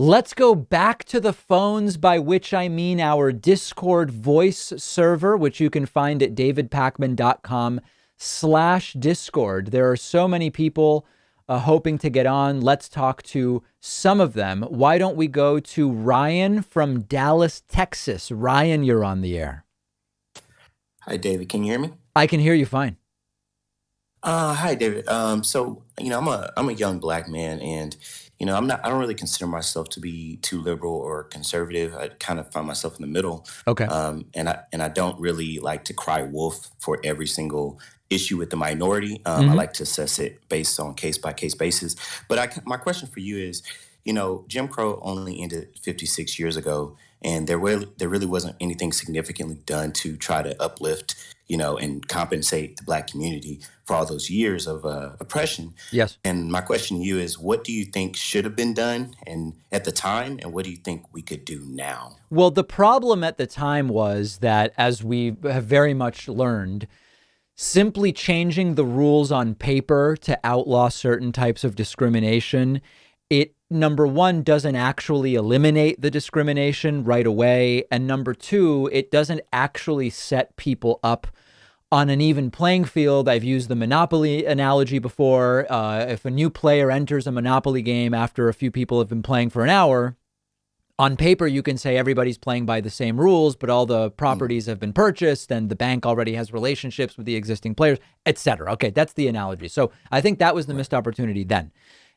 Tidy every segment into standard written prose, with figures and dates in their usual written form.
Let's go back to the phones, by which I mean our Discord voice server, which you can find at davidpakman.com/Discord. There are so many people hoping to get on. Let's talk to some of them. Why don't we go to Ryan from Dallas, Texas? Ryan, you're on the air. Hi, David. Can you hear me? I can hear you fine. Hi, David. I'm a young black man, and I don't really consider myself to be too liberal or conservative. I kind of find myself in the middle. Okay. And I don't really like to cry wolf for every single issue with the minority. I like to assess it based on case by case basis. But my question for you is, Jim Crow only ended 56 years ago, and there really wasn't anything significantly done to try to uplift, and compensate the black community for all those years of oppression. Yes. And my question to you is, what do you think should have been done and at the time, and what do you think we could do now? Well, the problem at the time was that, as we have very much learned, simply changing the rules on paper to outlaw certain types of discrimination, it, number one, doesn't actually eliminate the discrimination right away. And number two, it doesn't actually set people up on an even playing field. I've used the Monopoly analogy before. If a new player enters a Monopoly game after a few people have been playing for an hour, on paper, you can say everybody's playing by the same rules, but all the properties have been purchased and the bank already has relationships with the existing players, etc. Okay, that's the analogy. So I think that was the missed opportunity then.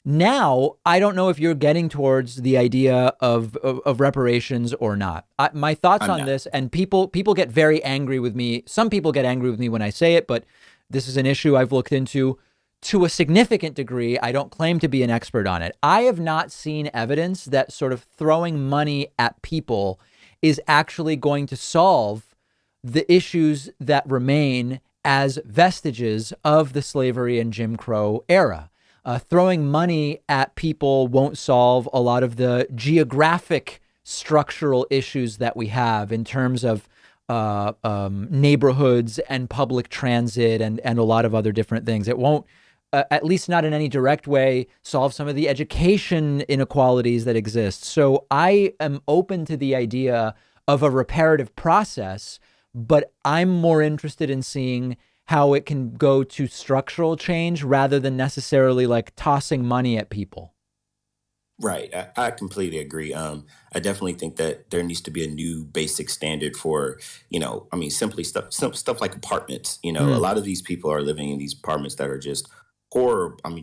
Now, I don't know if you're getting towards the idea of reparations or not. My thoughts on this, and people get very angry with me. Some people get angry with me when I say it, but this is an issue I've looked into to a significant degree. I don't claim to be an expert on it. I have not seen evidence that sort of throwing money at people is actually going to solve the issues that remain as vestiges of the slavery and Jim Crow era. Throwing money at people won't solve a lot of the geographic structural issues that we have in terms of neighborhoods and public transit and a lot of other different things. It won't, at least not in any direct way, solve some of the education inequalities that exist. So I am open to the idea of a reparative process, but I'm more interested in seeing how it can go to structural change rather than necessarily like tossing money at people. Right. I completely agree. I definitely think that there needs to be a new basic standard for, simply stuff like apartments. A lot of these people are living in these apartments that are just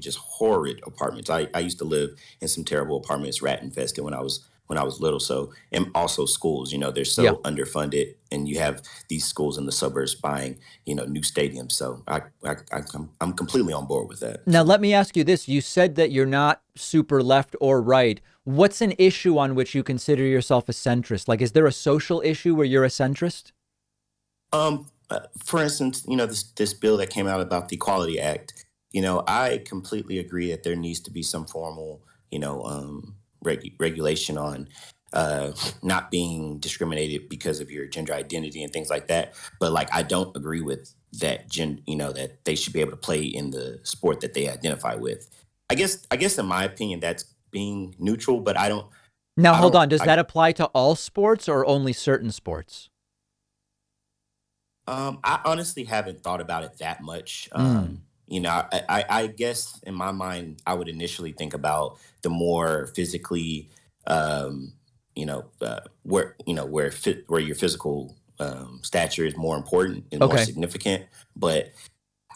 just horrid apartments. I used to live in some terrible apartments, rat infested when I was little. So, and also schools, they're Yeah. so underfunded, and you have these schools in the suburbs buying, new stadiums. So I'm completely on board with that. Now, let me ask you this. You said that you're not super left or right. What's an issue on which you consider yourself a centrist? Like, is there a social issue where you're a centrist? For instance, this bill that came out about the Equality Act, I completely agree that there needs to be some formal, regulation on not being discriminated because of your gender identity and things like that. But like, I don't agree with that that they should be able to play in the sport that they identify with. I guess in my opinion, that's being neutral, but I don't. Now, I hold don't. on. Does that apply to all sports or only certain sports? I honestly haven't thought about it that much. I guess in my mind, I would initially think about the more physically, where your physical stature is more important and more Okay. significant. But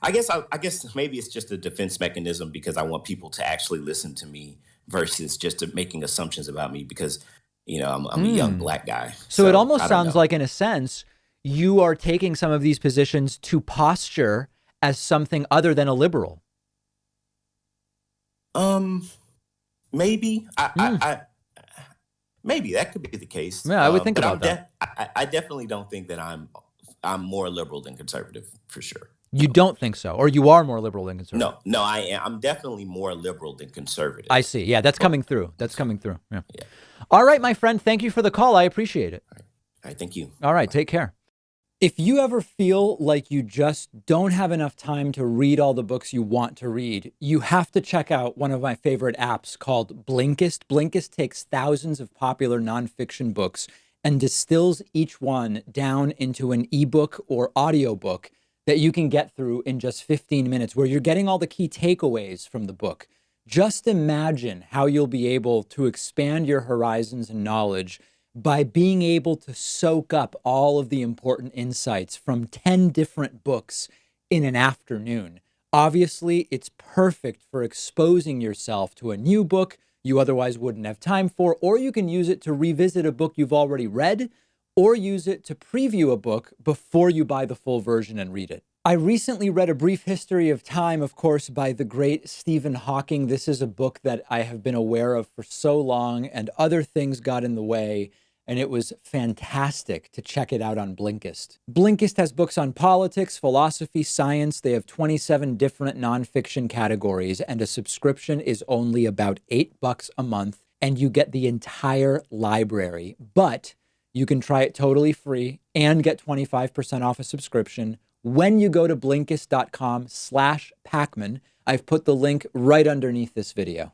I guess maybe it's just a defense mechanism because I want people to actually listen to me versus just to making assumptions about me because I'm a young black guy. So it So almost I don't sounds know. like, in a sense, you are taking some of these positions to posture as something other than a liberal. Um, maybe Hmm. maybe that could be the case. Yeah, I would think But about that. I definitely don't think that I'm more liberal than conservative for sure. You No, don't think so, or you are more liberal than conservative. no, I am. I'm definitely more liberal than I conservative. see. Yeah, that's But coming through. That's coming through. Yeah. yeah, All right, my friend. Thank you for the call. I appreciate it. all right, thank you. All right. Bye. Take care. If you ever feel like you just don't have enough time to read all the books you want to read, you have to check out one of my favorite apps called Blinkist. Blinkist takes thousands of popular nonfiction books and distills each one down into an ebook or audiobook that you can get through in just 15 minutes, where you're getting all the key takeaways from the book. Just imagine how you'll be able to expand your horizons and knowledge by being able to soak up all of the important insights from 10 different books in an afternoon. Obviously, it's perfect for exposing yourself to a new book you otherwise wouldn't have time for, or you can use it to revisit a book you've already read, or use it to preview a book before you buy the full version and read it. I recently read A Brief History of Time, of course, by the great Stephen Hawking. This is a book that I have been aware of for so long, and other things got in the way, and it was fantastic to check it out on Blinkist. Blinkist has books on politics, philosophy, science. They have 27 different nonfiction categories, and a subscription is only about $8 a month, and you get the entire library. But you can try it totally free and get 25% off a subscription when you go to Blinkist.com/Pakman. I've put the link right underneath this video.